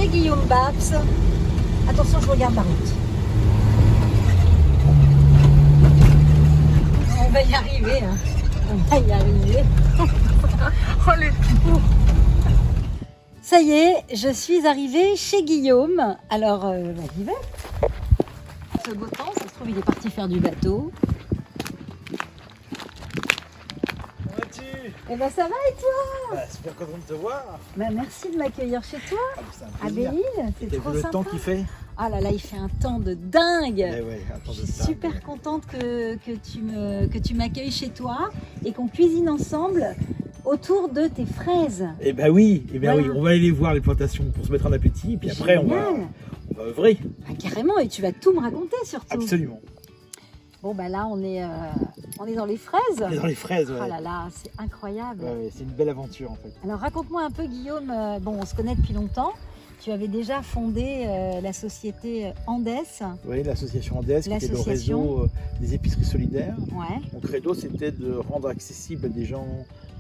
chez Guillaume Babs. Attention, je regarde la route. On va y arriver. Hein. On va y arriver. Oh, le tout. Ça y est, je suis arrivée chez Guillaume. Alors, j'y vais. Ce beau temps, ça se trouve, il est parti faire du bateau. Comment vas-tu? Eh ben ça va et toi? Super content de te voir. Bah, merci de m'accueillir chez toi, C'est un à plaisir. Belle-Île. C'est trop Le sympa. temps qu'il fait. Ah là là, il fait un temps de dingue. Ouais, un temps Je de suis dingue. super contente que tu m'accueilles chez toi et qu'on cuisine ensemble autour de tes fraises. Eh ben oui, Voilà. oui, on va aller les voir les plantations pour se mettre en appétit, et puis après on va œuvrer. Ah, carrément, et tu vas tout me raconter surtout. Absolument. Bon bah là, on est dans les fraises. On est dans les fraises, ouais. Oh là là, c'est incroyable. Ouais, c'est une belle aventure en fait. Alors raconte-moi un peu Guillaume, bon on se connaît depuis longtemps, tu avais déjà fondé la société Andes. Oui, l'association Andes, qui était le L'association. réseau des épiceries solidaires. Ouais. Mon credo, c'était de rendre accessible à des gens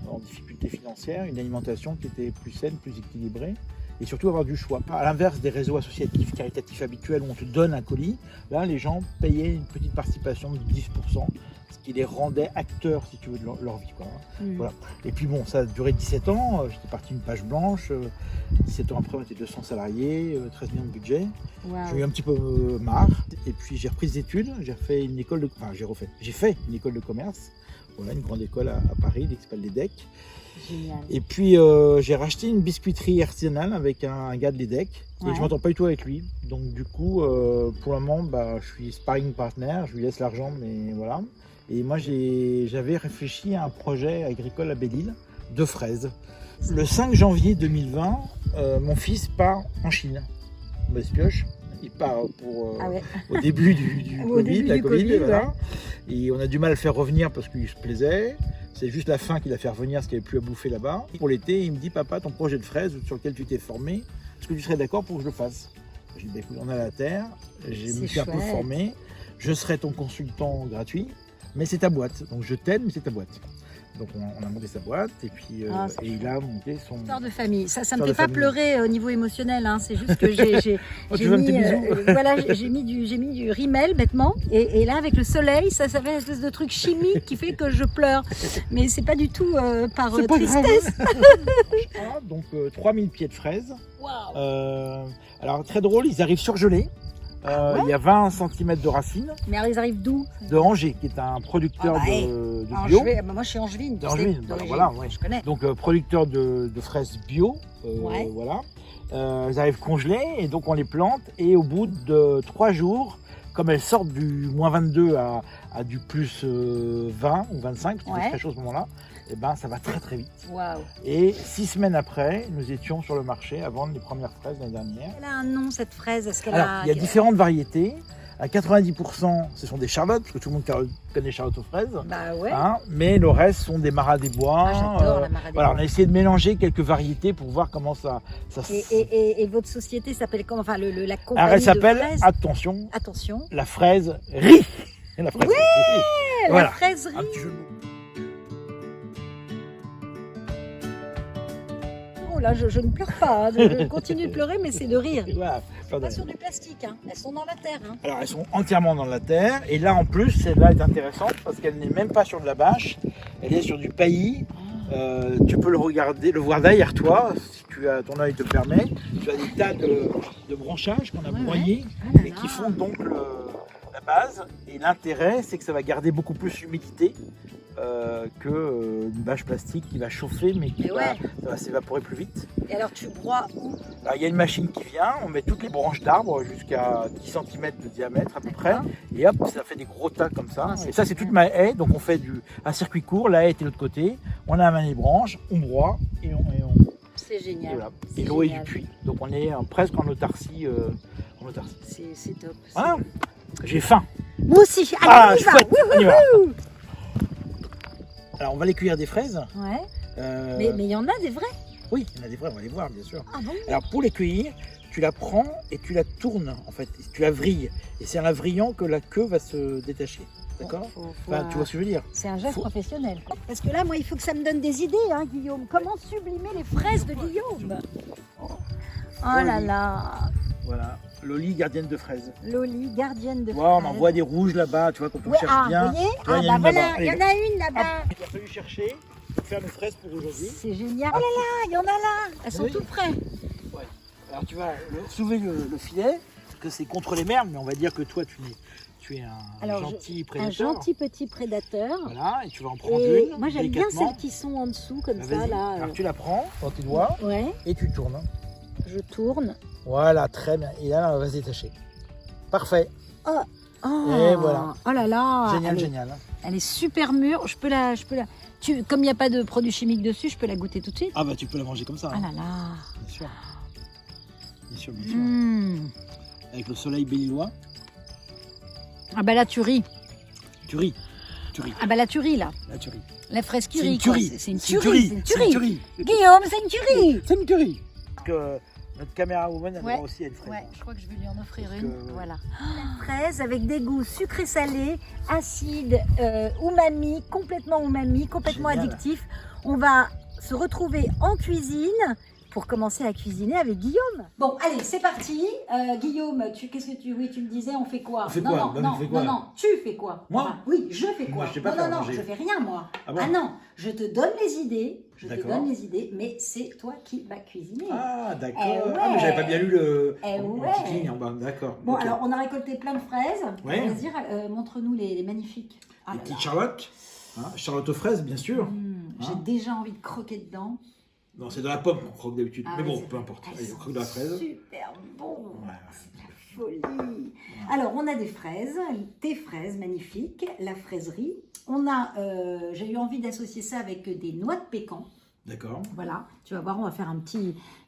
en difficulté financière une alimentation qui était plus saine, plus équilibrée, et surtout avoir du choix. À l'inverse des réseaux associatifs, caritatifs habituels où on te donne un colis, là les gens payaient une petite participation de 10%, ce qui les rendait acteurs, si tu veux, de leur vie, quoi. Voilà. Et puis bon, ça a duré 17 ans, j'étais parti une page blanche, 17 ans après on était 200 salariés, 13 millions de budget. Wow. J'ai eu un petit peu marre, et puis j'ai repris des études, j'ai fait une école de commerce, voilà, une grande école à Paris, l'Expal l'EDEC. Génial. Et puis j'ai racheté une biscuiterie artisanale avec un gars de l'EDEC, et Ouais. je m'entends pas du tout avec lui. Donc du coup, pour le moment, je suis sparring partner, je lui laisse l'argent, mais voilà. Et moi, j'avais réfléchi à un projet agricole à Belle-Île de fraises. Le 5 janvier 2020, mon fils part en Chine. On pioche. Il part pour, Ah ouais. au début du Au Covid, début la du Covid, Covid, voilà. ouais. Et on a du mal à le faire revenir parce qu'il se plaisait. C'est juste la faim qui l'a fait revenir, parce qu'il n'y avait plus à bouffer là-bas. Pour l'été, il me dit, papa, ton projet de fraises sur lequel tu t'es formé, est-ce que tu serais d'accord pour que je le fasse? Je lui ai dit, écoute, on a la terre, je me suis un peu chouette. formé, je serai ton consultant gratuit, mais c'est ta boîte. Donc je t'aide, mais c'est ta boîte. Donc on a monté sa boîte, et puis c'est il a monté son... Histoire de famille. Ça me Histoire fait de pas famille. pleurer au niveau émotionnel, hein. C'est juste que j'ai Oh, tu veux un petit mis, bisou voilà, j'ai mis du rimel bêtement. Et là, avec le soleil, ça fait une espèce de truc chimique qui fait que je pleure. Mais c'est pas du tout par C'est pas grave. tristesse. Voilà, donc 3000 pieds de fraises. Waouh. Alors très drôle, ils arrivent surgelés. Ah ouais. Il y a 20 cm de racines Mais alors, ils arrivent d'où? de Angers, qui est un producteur Ah bah, de bio. Moi, je suis angevine. tu sais, D'Angevine, d'origine. voilà, ouais. Je connais. Donc producteur de fraises bio. Ouais. Voilà. Elles arrivent congelées, et donc on les plante, et au bout de 3 jours, comme elles sortent du moins 22 à du plus 20 ou 25, parce qu'il fait très chaud à ce moment-là, et ben ça va très très vite. Waouh. Et 6 semaines après, nous étions sur le marché à vendre les premières fraises l'année dernière. Elle a un nom, cette fraise. Est-ce qu'elle Alors, a... il y a différentes variétés. À 90%, ce sont des charlottes, parce que tout le monde connaît charlotte aux fraises. Bah ouais. Hein, mais le reste sont des maras des bois. Ah, j'adore la Mara des Voilà, Bois. on a essayé de mélanger quelques variétés pour voir comment ça Et votre société s'appelle comment? Enfin, la compagnie Alors, elle de s'appelle, fraises. attention, Attention. la fraise riz. La fraise Ouais, riz. La Voilà. fraiserie. Un petit jeu de mots. Oh là, je ne pleure pas. Hein. Je continue de pleurer, mais c'est de rire. Voilà, Pas pardon. sur du plastique. Hein. Elles sont dans la terre. Hein. Alors, elles sont entièrement dans la terre. Et là, en plus, celle-là est intéressante parce qu'elle n'est même pas sur de la bâche. Elle est sur du paillis. Tu peux le regarder, le voir derrière toi, si ton œil te permet. Tu as des tas de branchages qu'on a broyés Ah là et là. qui font donc la base. Et l'intérêt, c'est que ça va garder beaucoup plus l'humidité qu'une bâche plastique qui va chauffer, mais qui Mais ouais. va s'évaporer plus vite. Et alors, tu broies où? Alors, il y a une machine qui vient, on met toutes les branches d'arbres jusqu'à 10 cm de diamètre à peu près, D'accord. et hop, ça fait des gros tas comme ça. Ah, c'est Et ça, c'est super. toute ma haie, donc on fait un circuit court, la haie est de l'autre côté, on a les branches, on broie, et C'est et génial. voilà. C'est Et l'eau est du génial. puits. Donc on est presque en autarcie. C'est top. Voilà, j'ai faim. Moi aussi. Allez, on y va. chouette, on y va. Wouhou. Alors on va aller cueillir des fraises. Ouais. Euh, Mais il y en a des vrais. Oui, il y en a des vraies, on va les voir bien sûr. Ah bon? Alors pour les cueillir, tu la prends et tu la tournes en fait, tu la vrilles. Et c'est en la vrillant que la queue va se détacher. D'accord? Enfin, tu vois ce que je veux dire? C'est un geste Faut- professionnel. Parce que là, moi, il faut que ça me donne des idées, hein, Guillaume. Comment sublimer les fraises de Guillaume? Oh là là. Voilà, Loli, gardienne de fraises. Loli, gardienne de Tu vois, on en fraises. voit des rouges là-bas, tu vois, quand on Ouais, cherche bien. vous voyez, Tu vois, il y a une voilà, là-bas. il y en a une là-bas. Il a fallu chercher pour faire nos fraises pour aujourd'hui. C'est génial. Oh là là, il y en a là. Elles sont Oui. tout près. Ouais. Alors tu vas soulever le filet, parce que c'est contre les merles, mais on va dire que toi tu es un gentil prédateur. Un gentil petit prédateur. Voilà, et tu vas en prendre Et une. moi j'aime bien délicatement. celles qui sont en dessous comme Bah, ça vas-y. là. Alors tu la prends dans tes doigts Ouais, et tu tournes. je tourne. Voilà, très bien. Et là, on va se détacher. Parfait. Oh, Et voilà. Oh là là. Génial, elle est, génial. elle est super mûre. Je peux la. Comme il n'y a pas de produits chimiques dessus, je peux la goûter tout de suite. Ah bah tu peux la manger comme ça. Ah là là. Bien sûr. Bien sûr, bien sûr. Mmh. Avec le soleil béninois. Ah bah la tuerie. Tu ris. Tu ris. Ah bah la tuerie là. Là, tu ris. La fraise C'est curry. une quoi. tuerie. C'est une C'est une tuerie. tuerie. C'est une C'est une tuerie. tuerie. Guillaume, c'est une tuerie. C'est une tuerie. Parce que notre caméra woman a Ouais. droit aussi à une fraise. Ouais, je crois que je vais lui en offrir Parce une. que- Voilà. Fraise avec des goûts sucrés-salés, acides, umami, complètement Génial. addictif. On va se retrouver en cuisine pour commencer à cuisiner avec Guillaume. Bon, allez, c'est parti. Guillaume, qu'est-ce que tu me disais, on fait quoi? On fait non, quoi non, Bah, non, on fait quoi non, non, tu fais quoi? Moi Enfin, oui, je fais quoi? Moi, je sais pas non, faire non, manger. je fais rien, moi. Ah bon non, je te donne les idées. Je te D'accord. donne les idées, mais c'est toi qui vas cuisiner. Ah, d'accord. Eh ouais. Ah, mais j'avais pas bien lu le Eh le ouais. petit ligne en bas. D'accord. Bon, Ok. alors on a récolté plein de fraises. Ouais. Vas-y, montre-nous les magnifiques. Ah Les là petites là. Charlotte. Hein, Charlotte aux fraises, bien sûr. J'ai Hein. déjà envie de croquer dedans. Non, c'est de la pomme qu'on croque d'habitude. Ah mais ouais, bon, c'est peu vrai. importe. Elles Allez, on sont croque de la fraise. Super bon. Ouais. C'est de la folie. Alors, on a des fraises, magnifiques, la fraiserie. On a, j'ai eu envie d'associer ça avec des noix de pécan. D'accord. Voilà, tu vas voir, on va faire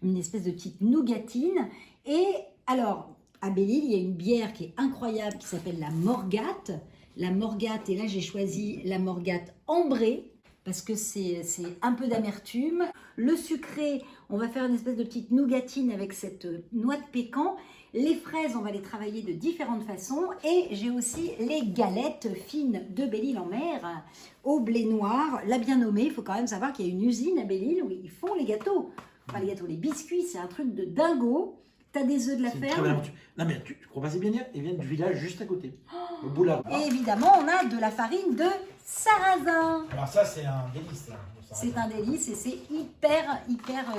une espèce de petite nougatine. Et alors, à Belle-Île, il y a une bière qui est incroyable qui s'appelle la Morgate. La Morgate, et là j'ai choisi la Morgate ambrée parce que c'est un peu d'amertume. Le sucré, on va faire une espèce de petite nougatine avec cette noix de pécan. Les fraises, on va les travailler de différentes façons. Et j'ai aussi les galettes fines de Belle-Île-en-Mer au blé noir. La bien nommée, il faut quand même savoir qu'il y a une usine à Belle-Île où ils font les gâteaux. Enfin, les gâteaux, les biscuits, c'est un truc de dingo. T'as des œufs de la C'est une très ferme. belle aventure. Non, mais tu crois pas c'est bien dire? Ils viennent du village juste à côté. Au bout là. Et évidemment, on a de la farine de sarrasin. Alors, ça, c'est un délice. Là. C'est un délice et c'est hyper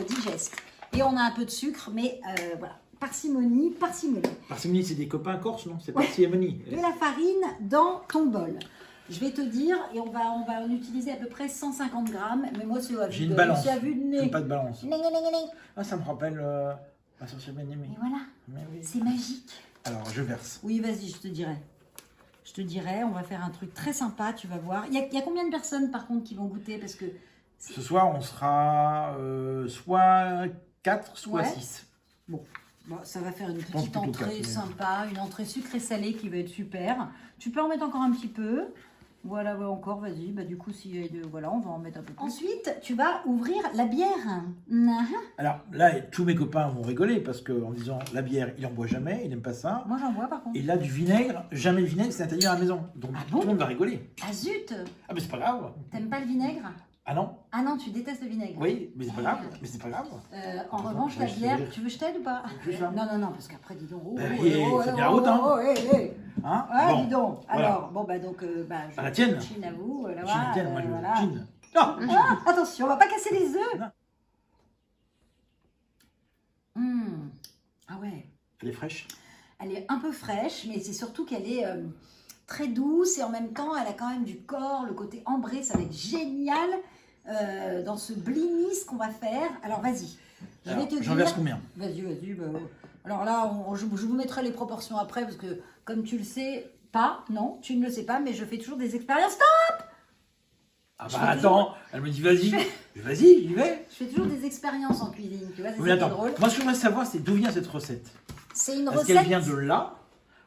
digeste. Et on a un peu de sucre, mais voilà. Parcimonie, parcimonie. Parcimonie, c'est des copains corses, non? C'est parcimonie. De la farine dans ton bol. Je vais te dire, et on va en utiliser à peu près 150 grammes. Mais moi, c'est à J'ai vue une de- balance. c'est à vue de J'ai nez. pas de balance. Né, né, né, né, né. Ah, ça me rappelle ma sorcière bien-aimée. Et voilà, Mais oui. c'est magique. Alors, je verse. Oui, vas-y, je te dirai. Je te dirai, on va faire un truc très sympa, tu vas voir. Il y a combien de personnes, par contre, qui vont goûter? Parce que Ce soir, on sera soit 4, soit Ouais. 6. Bon, ça va faire une pense petite plutôt entrée quatre, mais- sympa, une entrée sucrée-salée qui va être super. Tu peux en mettre encore un petit peu. Voilà, ouais, encore, vas-y. Bah, du coup, voilà, on va en mettre un peu plus. Ensuite, tu vas ouvrir la bière. Alors là, tous mes copains vont rigoler parce qu'en disant la bière, il en boit jamais, il n'aime pas ça. Moi, j'en bois par contre. Et là, du vinaigre, jamais le vinaigre, c'est interdit à la maison. Donc Ah tout bon le monde va rigoler. Ah zut! Ah, mais c'est pas grave. T'aimes pas le vinaigre? Ah non? Ah non, tu détestes le vinaigre. Oui, mais c'est pas grave. Mais c'est pas grave. En revanche, je la vais bière, dire. tu veux que je t'aide ou pas? Juste là. Non, parce qu'après, dis donc. Bah, c'est bien la route, hein. Hein? Ah, Bon, dis donc. voilà. Alors, bon, bah donc, je À la tienne. chine à vous. Là, Gin, tiens, moi je veux voilà. gin. Non, Ah, attention, on va pas casser les œufs. Non. Ah ouais, elle est fraîche. elle est un peu fraîche, mais c'est surtout qu'elle est très douce et en même temps, elle a quand même du corps, le côté ambré, ça va être génial dans ce blinis qu'on va faire. Alors vas-y, je vais te J'en dire. verse combien? Vas-y. Bah, alors là, je vous mettrai les proportions après parce que comme tu le sais pas, non, tu ne le sais pas, mais je fais toujours des expériences. Ah Je bah fais attends, elle me dit vas-y. Vas-y, j'y vais. Je fais toujours des expériences en cuisine, tu vois, c'est Mais ça qui est attends, drôle. moi ce que je voudrais savoir, c'est d'où vient cette recette. C'est une Est-ce recette. qu'elle vient de là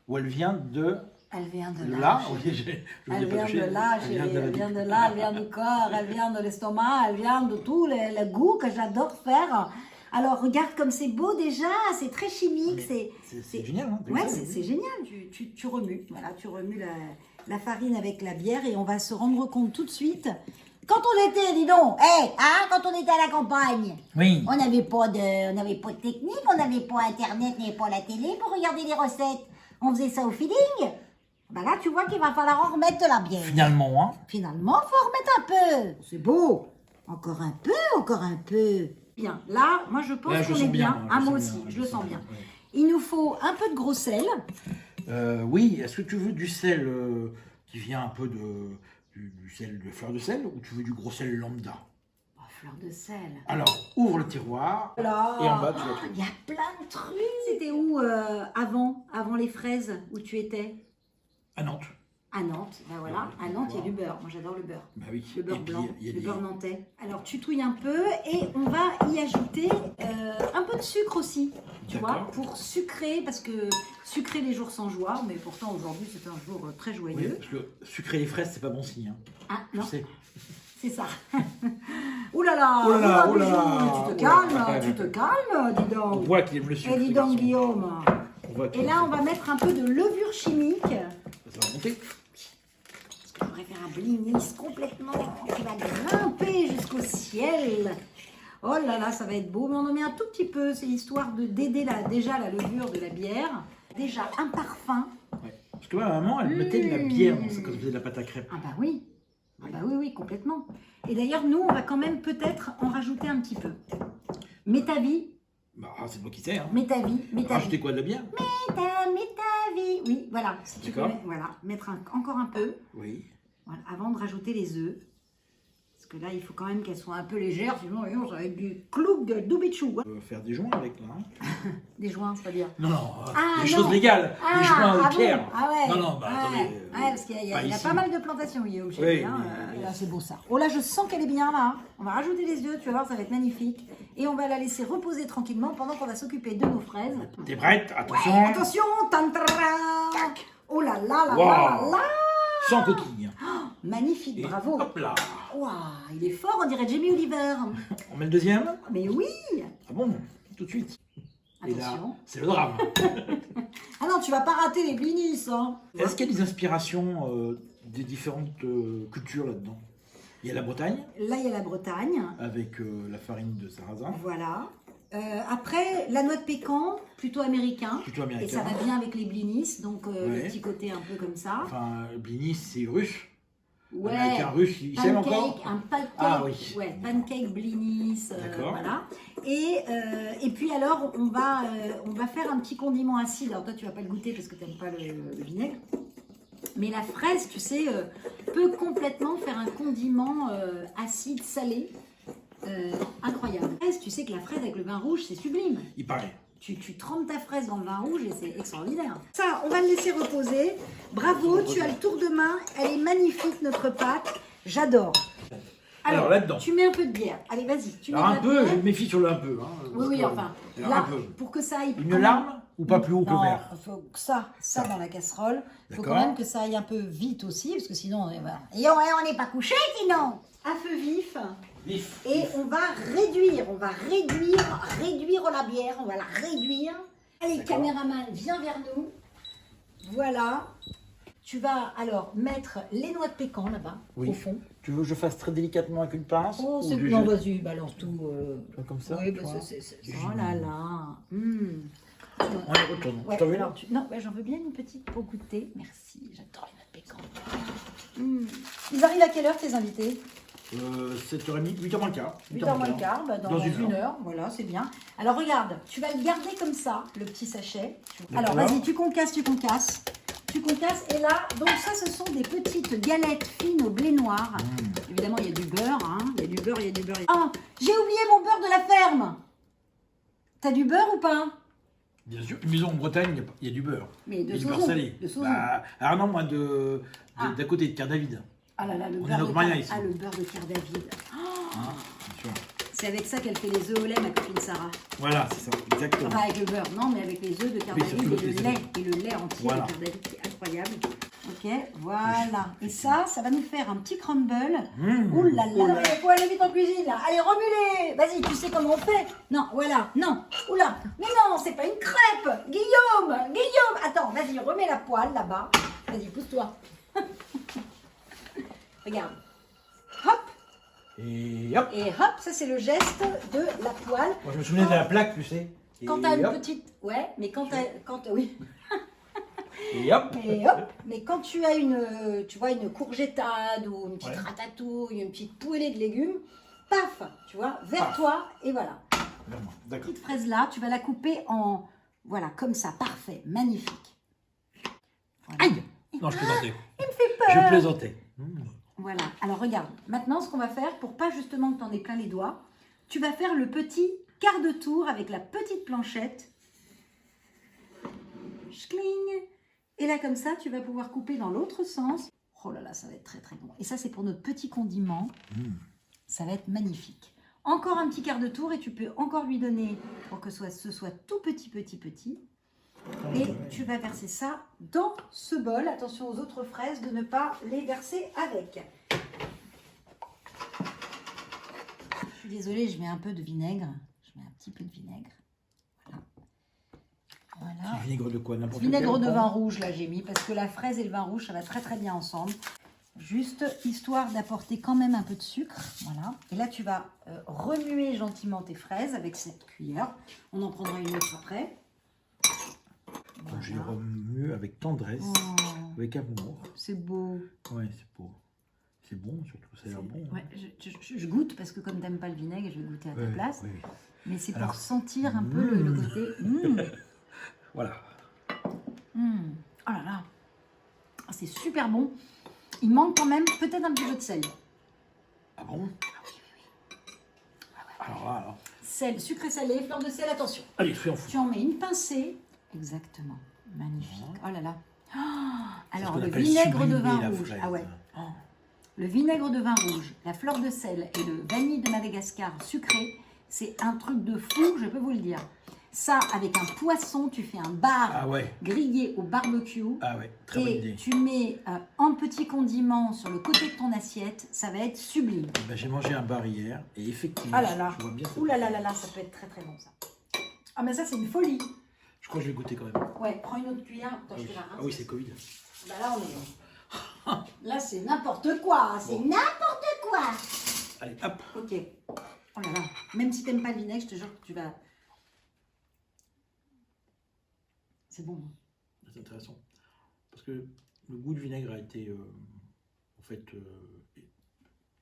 ou elle vient de Elle vient de là? là. Oui, je Elle vous ai pas vient touché. de là, Elle chérie, vient de elle vient de là, elle vient du corps, elle vient de l'estomac, elle vient de tout le goût que j'adore faire. Alors regarde comme c'est beau déjà, c'est très chimique, C'est génial, hein? Ouais, c'est génial, tu remues, voilà, tu remues la farine avec la bière et on va se rendre compte tout de suite Quand on était, dis donc, quand on était à la campagne, Oui. on n'avait pas de technique, on n'avait pas Internet, on n'avait pas la télé pour regarder les recettes. On faisait ça au feeling. Ben là, tu vois qu'il va falloir en remettre de la bière. Finalement, hein. Finalement, faut en remettre un peu. C'est beau. Encore un peu, encore un peu. Bien. Là, moi, je pense Là, je qu'on sens est bien. bien, Ah, je moi sens aussi, bien, je je le sens sens bien, bien. ouais. Il nous faut un peu de gros sel. Oui, est-ce que tu veux du sel qui vient un peu du sel, de fleur de sel, ou tu veux du gros sel lambda? Oh, fleur de sel. Alors, ouvre le tiroir, Là. et en bas, tu vas Il y a plein de trucs. C'était où avant les fraises, où tu étais? à Nantes. À Nantes, ben voilà, à Nantes, il y a du beurre. Moi, j'adore le beurre. Bah oui. Le beurre Et puis, blanc, il y a le des- beurre nantais. Alors, tu touilles un peu et on va y ajouter un peu de sucre aussi, tu vois, D'accord. pour sucrer, parce que sucrer les jours sans joie, mais pourtant aujourd'hui, c'est un jour très Oui, joyeux. parce que sucrer les fraises, c'est pas bon signe. Hein. Ah, Je non, sais. c'est ça. Ouh là là, Oh là là, oh là Bijou, là. tu te Oh là calmes, là. tu te calmes, dis On donc. voit qu'il aime le sucre. Et dis ce donc, garçon. Guillaume. On voit qu'il Et là, on va mettre un peu de levure chimique. Ça va monter. On devrait faire un blinis complètement qui va grimper jusqu'au ciel. Oh là là, ça va être beau. Mais on en met un tout petit peu. C'est histoire de d'aider déjà la levure de la bière. Déjà un parfum. Ouais. Parce que ma maman, elle mettait de la bière dans ça quand elle faisait de la pâte à crêpes. Ah bah oui. Ah bah oui, oui, complètement. Et d'ailleurs, nous, on va quand même peut-être en rajouter un petit peu. Mets ta vie, Bah, c'est moi qui sais. Hein. mets ta vie, mets ta vie. Rajouter quoi, de la bière? Mets ta vie. Oui, voilà. Si tu peux, D'accord. voilà, mettre encore un peu. Oui. Voilà, avant de rajouter les œufs. Parce que là, il faut quand même qu'elles soient un peu légères, sinon ça va être du cloug doubichou. On peut faire des joints avec, là. Hein. Des joints, c'est-à-dire. Non, non, Ah, des non. choses légales. Des joints de bon pierre. Ah ouais. Non, non, bah, ouais. attendez. Ouais, parce qu'il y a, pas il y a ici. pas mal de plantations, Guillaume, chez Oui, lui, hein. oui. Là, c'est beau ça. Oh là, je sens qu'elle est bien là. Hein. On va rajouter les œufs, tu vas voir, ça va être magnifique. Et on va la laisser reposer tranquillement pendant qu'on va s'occuper de nos fraises. T'es prête? Attention. Ouais, attention, tantara. Tac. Oh là là là Wow. là là. Sans coquille. Magnifique, Et bravo. hop là. Waouh, il est fort, on dirait Jamie Oliver. On met le deuxième? Mais oui. Ah bon? Tout de suite. Et là, Attention. c'est le drame. Ah non, tu vas pas rater les blinis, hein. Est-ce qu'il y a des inspirations des différentes cultures là-dedans? Il y a la Bretagne, Là, il y a la Bretagne. avec la farine de sarrasin, Voilà. Après, la noix de pécan, plutôt américain. plutôt Et américain. ça va bien avec les blinis, donc le Ouais. petit côté un peu comme ça. Enfin, blinis, c'est russe. Ouais. Américain russe, il sait encore? Pancake, un pancake. Ah oui. Ouais, pancake blinis. D'accord. Voilà. Et puis alors, on va faire un petit condiment acide. Alors toi, tu vas pas le goûter parce que tu n'aimes pas le vinaigre. Mais la fraise, tu sais, peut complètement faire un condiment acide, salé. Incroyable. La fraise, tu sais que la fraise avec le vin rouge, c'est sublime. Il paraît. Tu trempes ta fraise dans le vin rouge et c'est extraordinaire. Ça, on va le laisser reposer. Bravo, tu as le tour de main. Elle est magnifique, notre pâte. J'adore. Alors, là-dedans. Tu mets un peu de bière. Allez, vas-y. Tu mets Alors de un la peu, bière. je me méfie sur le un peu. Hein, Oui, parce oui, que- enfin. Alors, Là, un peu. pour que ça aille. Une larme ou pas plus haut que le Non, verre? il faut que ça dans la casserole. Il faut quand D'accord. même que ça aille un peu vite aussi, parce que sinon, voilà. Et on n'est pas couché sinon. À feu vif. Vif. Et on va réduire la bière, on va la réduire. Allez, D'accord. caméraman, viens vers nous. Voilà. Tu vas alors mettre les noix de pécan là-bas, Oui. au fond. Tu veux que je fasse très délicatement avec une pince? Oh, ou c'est... du Non, jet? vas-y, balance tout. Comme ça? Oui, tu bah, vois. c'est... C'est Oh là là. On les retourne. Ouais, Je t'en veux alors, non, ouais, j'en veux bien une petite pour goûter. Merci, j'adore les noix de pécan. Ils arrivent à quelle heure tes invités? 7h30, 8h moins le quart. 8h moins le quart, bah, dans Dans une une heure, voilà, c'est bien. Alors regarde, tu vas le garder comme ça, le petit sachet. Alors D'accord. vas-y, tu concasses. Tu concasses, et là, donc ça, ce sont des petites galettes fines au blé noir. Évidemment, il y a du beurre, hein. Il y a du beurre. Ah, j'ai oublié mon beurre de la ferme. T'as du beurre ou pas? Bien sûr, une maison en Bretagne, il y a du beurre. Mais Il y de a du beurre Sauzon. salé. De Sauzon. Bah, alors non, moi, Ah. d'à côté de Pierre David. Ah là là, le On est beurre dans de le moyen Pierre- ici. Ah, le beurre de Pierre David. Hein, bien sûr. C'est avec ça qu'elle fait les œufs au lait, ma copine Sarah. Voilà, c'est ça, exactement. Enfin, avec le beurre, non, mais avec les œufs de Pierre Oui, David surtout et le les lait. œufs. Et le lait entier Voilà. de Pierre David, qui est incroyable. Ok, voilà. Et ça va nous faire un petit crumble. Ouh là là, Oh là. il faut aller vite en cuisine là. Allez, remue-les. Vas-y, tu sais comment on fait. Non, voilà, non. Oula, mais non, c'est pas une crêpe. Guillaume. Attends, vas-y, remets la poêle là-bas. Vas-y, pousse-toi. Regarde. Hop, Et hop. Et hop, ça c'est le geste de la poêle. Moi, je me souvenais de la plaque, tu sais. Quand Et tu as une hop. petite... Ouais, mais oui. Et hop. Et hop, mais quand tu as une, tu vois, une courgettade ou une petite Ouais. ratatouille, une petite poêlée de légumes, paf, tu vois, vers Paf. toi, et voilà. Vraiment, d'accord. Petite fraise là, tu vas la couper en, voilà, comme ça, parfait, magnifique. Voilà. Aïe. Non, je plaisantais. Il me fait peur. Je plaisantais. Voilà, alors regarde, maintenant ce qu'on va faire, pour pas justement que tu en aies plein les doigts, tu vas faire le petit quart de tour avec la petite planchette. Schling. Et là, comme ça, tu vas pouvoir couper dans l'autre sens. Oh là là, ça va être très très bon. Et ça, c'est pour notre petit condiment. Ça va être magnifique. Encore un petit quart de tour et tu peux encore lui donner pour que ce soit tout petit. Et tu vas verser ça dans ce bol. Attention aux autres fraises de ne pas les verser avec. Je suis désolée, je mets un peu de vinaigre. Je mets un petit peu de vinaigre. Voilà. Vinaigre de quoi? N'importe Vinaigre quel, de bon. vin rouge, là, j'ai mis, parce que la fraise et le vin rouge, ça va très très bien ensemble. Juste histoire d'apporter quand même un peu de sucre. Voilà. Et là, tu vas remuer gentiment tes fraises avec cette cuillère. On en prendra une autre après. Donc, je les remue avec tendresse, Oh, avec amour. c'est beau. Ouais, c'est beau. C'est bon, surtout, ça a l'air bon. Ouais, je goûte, parce que comme tu n'aimes pas le vinaigre, je vais goûter à ta place. Oui. Mais c'est Alors, pour sentir un peu le côté... Voilà. Oh là là, ah, c'est super bon. Il manque quand même peut-être un petit peu de sel. Ah bon? Alors. Sel, sucré salé, fleur de sel, attention. Allez, fais en fou. Tu en mets une pincée. Exactement. Magnifique. Oh là là. Alors, le vinaigre de vin rouge. Ah ouais. Le vinaigre de vin rouge, la fleur de sel et le vanille de Madagascar sucré, c'est un truc de fou, je peux vous le dire. Ça, avec un poisson, tu fais un bar grillé au barbecue. Ah ouais, très bonne idée. Et tu mets un petit condiment sur le côté de ton assiette, ça va être sublime. Ben, j'ai mangé un bar hier et effectivement, Ah là là. je vois bien ça. Ouh là là là là, ça peut être très très bon ça. Ah mais ça c'est une folie. Je crois que je vais goûter quand même. Ouais, prends une autre cuillère. Attends, je fais la Ah oui, c'est Covid. Bah là on est... Là c'est n'importe quoi, c'est n'importe quoi. Allez, hop. Ok. Oh là là, même si t'aimes pas le vinaigre, je te jure que tu vas... C'est bon. C'est intéressant. Parce que le goût du vinaigre a été, en fait,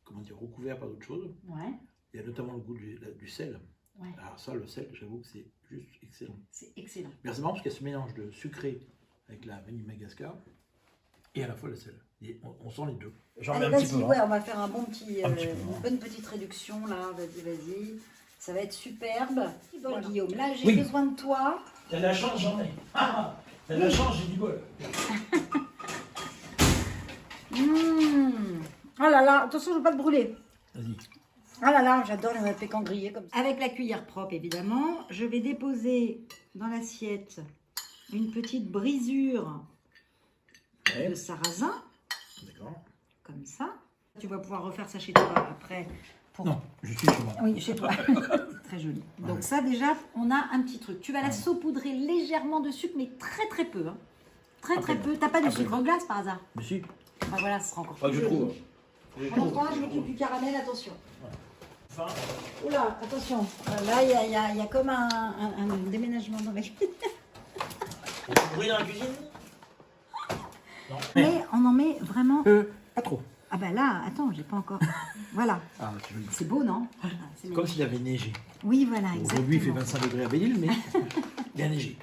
comment dire, recouvert par d'autres choses. Ouais. Il y a notamment le goût du sel. Ouais. Alors ça, le sel, j'avoue que c'est juste excellent. C'est excellent. Mais c'est marrant parce qu'il y a ce mélange de sucré avec la vanille Madagascar et à la fois le sel. Et on sent les deux. J'en mets Allez, un petit vas-y, peu. ouais, on va faire un bon petit, Un petit peu, une hein. bonne petite réduction là. Vas-y. Ça va être superbe. Bon, Guillaume, là j'ai Oui. besoin de toi. T'as de la chance, j'en ai. T'as de la chance, j'ai du bol. Oh là là, attention, je ne veux pas te brûler. Vas-y. Oh là là, j'adore les pécans grillés comme ça. Avec la cuillère propre, évidemment, je vais déposer dans l'assiette une petite brisure de sarrasin, D'accord. comme ça. Tu vas pouvoir refaire ça chez toi après. Non, je suis chez moi. Oui, chez toi. Très joli. Donc ça, déjà, on a un petit truc. Tu vas la saupoudrer légèrement de sucre, mais très très peu. Hein. Très très peu. T'as pas de sucre glace par hasard? Mais si. Bah voilà, ce sera encore Pas que plus je joli. trouve. Pendant ce temps-là, je m'occupe du caramel, attention. Enfin, Oula, attention. Là, il y a comme un déménagement dans la cuisine. il y a du bruit dans la cuisine? Non. Mais on en met vraiment... Pas trop. Ah bah là, attends, j'ai pas encore... Voilà. Ah, c'est joli. C'est beau, non? Ah, c'est Comme magnifique. s'il avait neigé. Oui, voilà, exactement. Aujourd'hui, il fait 25 degrés à Belle-Île, mais il a neigé.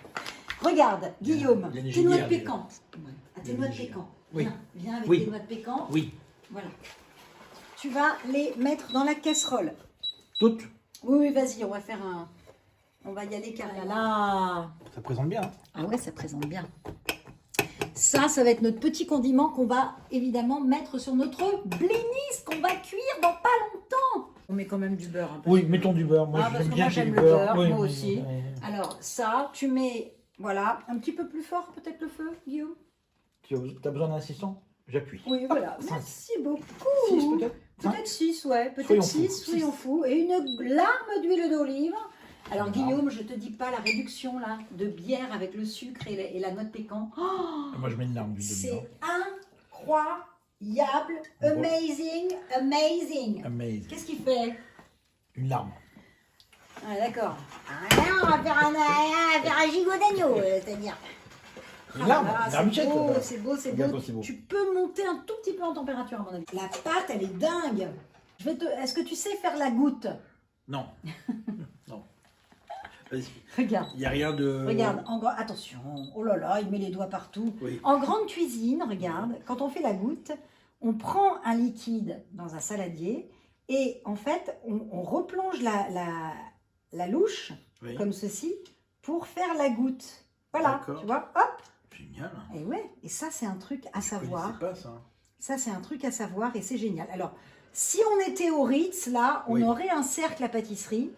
Regarde, Guillaume, Il y a neigé tes noix de hier, pécan. Ah, tes Il y a noix de neigé. pécan. Oui. Viens avec Oui. tes noix de pécan. Oui. Voilà. Tu vas les mettre dans la casserole. Toutes. Oui, vas-y, on va faire un... On va y aller carrément. Là. Ça présente bien. Hein. Ah ouais, ça présente bien. Ça va être notre petit condiment qu'on va évidemment mettre sur notre blinis qu'on va cuire dans pas longtemps. On met quand même du beurre. Un peu. Oui, mettons du beurre. Moi, Ah, parce j'aime que bien moi, qu'il y ait j'aime du le beurre, Oui, moi oui, aussi. oui. Alors ça, tu mets, voilà, un petit peu plus fort peut-être le feu, Guillaume. Tu as besoin d'un assistant? J'appuie. Oui, voilà. Cinq. Merci beaucoup. 6 peut-être? Peut-être 6, ouais. Peut-être Soyons 6, fous. soyons fous. Et une larme d'huile d'olive. Alors Voilà. Guillaume, je te dis pas la réduction là de bière avec le sucre et la noix de pécan. Oh, Moi, je mets une larme d'huile d'olive. c'est incroyable. incroyable, amazing, amazing. Amazing. Qu'est-ce qu'il fait? Une larme. Ah, d'accord. Ah, là, on va faire un gigot d'agneau, c'est-à-dire. Une larme, Ah, une larmichette. c'est beau, c'est Regarde beau. comme c'est beau. Tu peux monter un tout petit peu en température, à mon avis. La pâte, elle est dingue. Est-ce que tu sais faire la goutte? Non. Non. Vas-y. Regarde. Il n'y a rien de... Regarde, attention, oh là là, il met les doigts partout. Oui. En grande cuisine, regarde, quand on fait la goutte, on prend un liquide dans un saladier et en fait, on replonge la louche, Oui. comme ceci, pour faire la goutte. Voilà, D'accord. tu vois, hop. Génial. Et ouais, et ça, c'est un truc à Je savoir. connaissais pas ça. Ça, c'est un truc à savoir et c'est génial. Alors, si on était au Ritz, là, on Oui. aurait un cercle à pâtisserie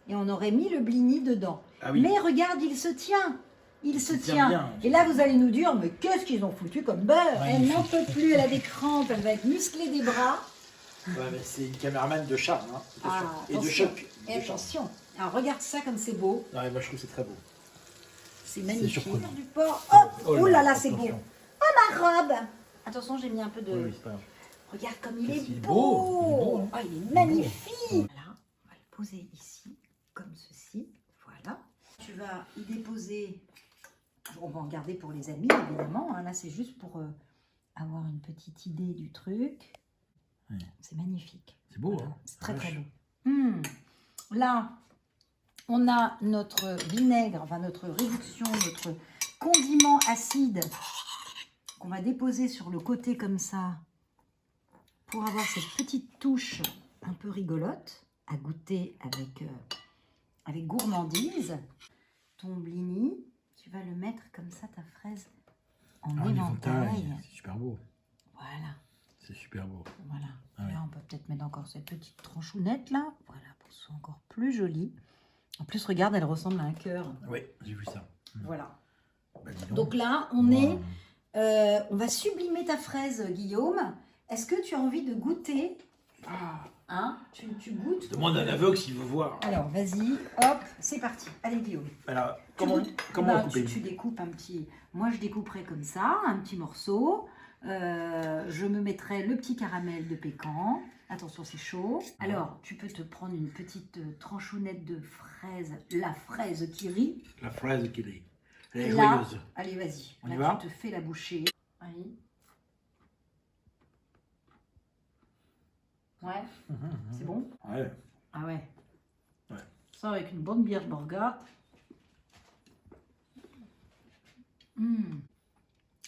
et on aurait mis le blini dedans. Ah oui. Mais regarde, il se tient. Il se tient tient. bien. Et là, vous allez nous dire, mais qu'est-ce qu'ils ont foutu comme beurre? Elle Magnifique. n'en peut plus, elle a des crampes, elle va être musclée des bras. Ouais, mais c'est une caméraman de charme. Hein. Ah, Et de attention. choc. Et attention. Alors, regarde ça comme c'est beau. Non, mais moi, je trouve que c'est très beau. C'est magnifique. surprenant. Du porc. Oh là là, c'est beau. attention. Oh, ma robe. Attention, j'ai mis un peu de... Oui, c'est pas grave. Regarde comme il Qu'est-ce est qu'il est beau. beau, il est beau, hein. Oh, il est magnifique. Voilà, on va le poser ici, comme ceci. Voilà. Tu vas y déposer. On va en garder pour les amis, évidemment. Hein. Là, c'est juste pour avoir une petite idée du truc. Oui. C'est magnifique. C'est beau, Voilà. hein. C'est très, très Vache. beau. Là, on a notre vinaigre, enfin notre réduction, notre condiment acide qu'on va déposer sur le côté comme ça pour avoir cette petite touche un peu rigolote à goûter avec gourmandise. Ton blini, tu vas le mettre comme ça, ta fraise, en Ah, éventail. c'est super beau. Voilà, C'est super beau. voilà. Ah ouais. Là, on peut peut-être mettre encore cette petite tranchounette là, voilà, pour que ce soit encore plus joli. En plus, regarde, elle ressemble à un cœur. Oui, j'ai vu ça. Voilà. Bah, dis Donc là, on Wow. on va sublimer ta fraise, Guillaume. Est-ce que tu as envie de goûter? Hein? Tu goûtes? Demande à l'aveugle s'il veut voir. Alors, vas-y, hop, c'est parti. Allez, Guillaume. Alors, Tu comment goûtes? on Bah, coupe tu découpes un petit... Moi, je découperai comme ça, un petit morceau. Je me mettrai le petit caramel de pécan. Attention, c'est chaud. Alors, tu peux te prendre une petite tranchounette de fraise, la fraise qui rit. La fraise qui rit. Elle est Là, joyeuse. allez, vas-y. On y Là, va tu te fais la bouchée. Allez. Ouais, c'est bon? Ouais. Ah ouais. Ouais. Ça avec une bonne bière Borgard.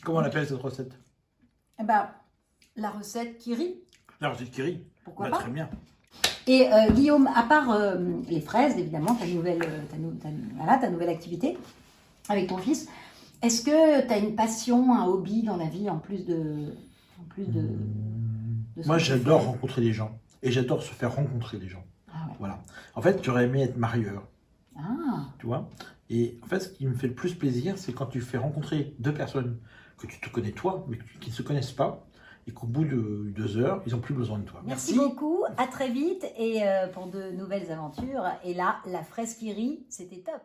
Comment on appelle cette recette? Eh ben, la recette qui rit. La recette qui rit. Pourquoi Bah, pas? très bien. Et Guillaume, à part les fraises, évidemment, ta nouvelle activité avec ton fils, est-ce que tu as une passion, un hobby dans la vie en plus de ce Moi, que tu j'adore fais? rencontrer des gens. Et j'adore se faire rencontrer des gens. Ah ouais. Voilà. En fait, j'aurais aimé être marieur. Ah, Tu vois? Et en fait, ce qui me fait le plus plaisir, c'est quand tu fais rencontrer deux personnes que tu te connais toi, mais qui ne se connaissent pas, et qu'au bout de 2 heures, ils n'ont plus besoin de toi. merci beaucoup, à très vite et pour de nouvelles aventures. Et là, la fraise qui rit, c'était top.